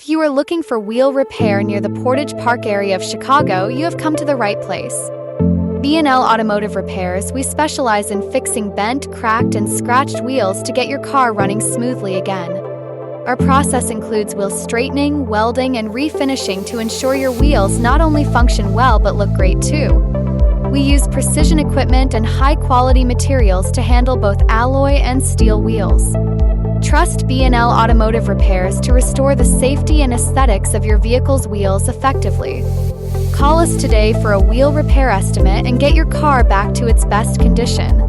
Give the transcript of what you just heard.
If you are looking for wheel repair near the Portage Park area of Chicago, you have come to the right place. B&L Automotive Repairs, we specialize in fixing bent, cracked, and scratched wheels to get your car running smoothly again. Our process includes wheel straightening, welding, and refinishing to ensure your wheels not only function well but look great too. We use precision equipment and high-quality materials to handle both alloy and steel wheels. Trust B&L Automotive Repairs to restore the safety and aesthetics of your vehicle's wheels effectively. Call us today for a wheel repair estimate and get your car back to its best condition.